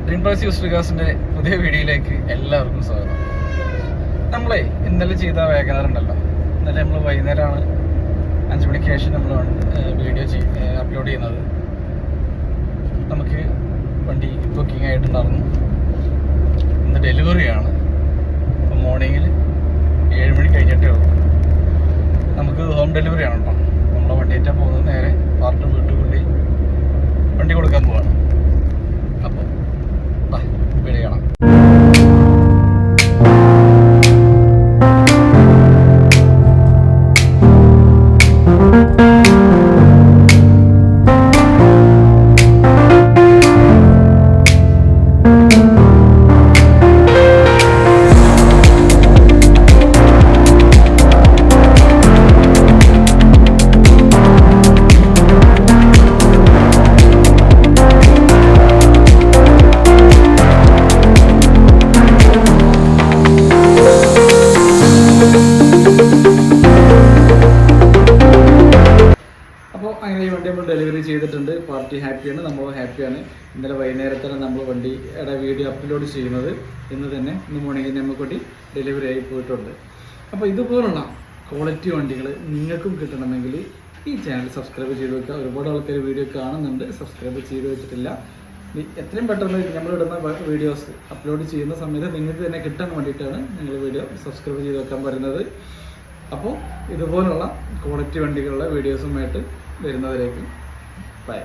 Dream plus used കാസിൻ്റെ പുതിയ വീഡിയോയിലേക്ക് എല്ലാവർക്കും സ്വാഗതം. നമ്മളെ ഇന്നലെ ചെയ്ത വേഗനർ ഉണ്ടല്ലോ, ഇന്നലെ നമ്മൾ വൈകുന്നേരമാണ് 5 മണിക്ക് ശേഷം നമ്മൾ വീഡിയോ അപ്ലോഡ് ചെയ്യുന്നത്. നമുക്ക് വണ്ടി ബുക്കിംഗ് ആയിട്ടുണ്ടായിരുന്നു. ഇന്ന് ഡെലിവറിയാണ്. അപ്പോൾ മോർണിംഗിൽ 7 മണി കഴിഞ്ഞിട്ടേ ഉള്ളൂ. നമുക്ക് ഹോം ഡെലിവറി ആണ് കേട്ടോ. നമ്മളെ വണ്ടിയേറ്റാൻ പോകുന്നത് നേരെ പാർട്ട് വീട്ടിൽ കൊണ്ടേ വണ്ടി കൊടുക്കാൻ പോവാണ്. അപ്പോൾ വീഡിയോ കാണാം. അങ്ങനെ ഈ വണ്ടി നമ്മൾ ഡെലിവറി ചെയ്തിട്ടുണ്ട്. പാർട്ടി ഹാപ്പിയാണ്, നമ്മൾ ഹാപ്പിയാണ്. ഇന്നലെ വൈകുന്നേരത്താണ് നമ്മൾ വണ്ടിയുടെ വീഡിയോ അപ്ലോഡ് ചെയ്യുന്നത്. ഇന്ന് മോർണിംഗിൽ നമുക്ക് വണ്ടി ഡെലിവറി ആയി പോയിട്ടുണ്ട്. അപ്പോൾ ഇതുപോലുള്ള ക്വാളിറ്റി വണ്ടികൾ നിങ്ങൾക്കും കിട്ടണമെങ്കിൽ ഈ ചാനൽ സബ്സ്ക്രൈബ് ചെയ്ത് വെക്കുക. ഒരുപാട് ആൾക്കാർ വീഡിയോ കാണുന്നുണ്ട്, സബ്സ്ക്രൈബ് ചെയ്ത് വെച്ചിട്ടില്ല. എത്രയും പെട്ടെന്ന് നമ്മളിടുന്ന വീഡിയോസ് അപ്ലോഡ് ചെയ്യുന്ന സമയത്ത് നിങ്ങൾക്ക് തന്നെ കിട്ടാൻ വേണ്ടിയിട്ടാണ് നിങ്ങൾ വീഡിയോ സബ്സ്ക്രൈബ് ചെയ്ത് വെക്കാൻ പറയുന്നത്. അപ്പോൾ ഇതുപോലുള്ള ക്വാളിറ്റി വണ്ടികളുടെ വീഡിയോസുമായിട്ട് വരുന്നവരേക്കും ബൈ.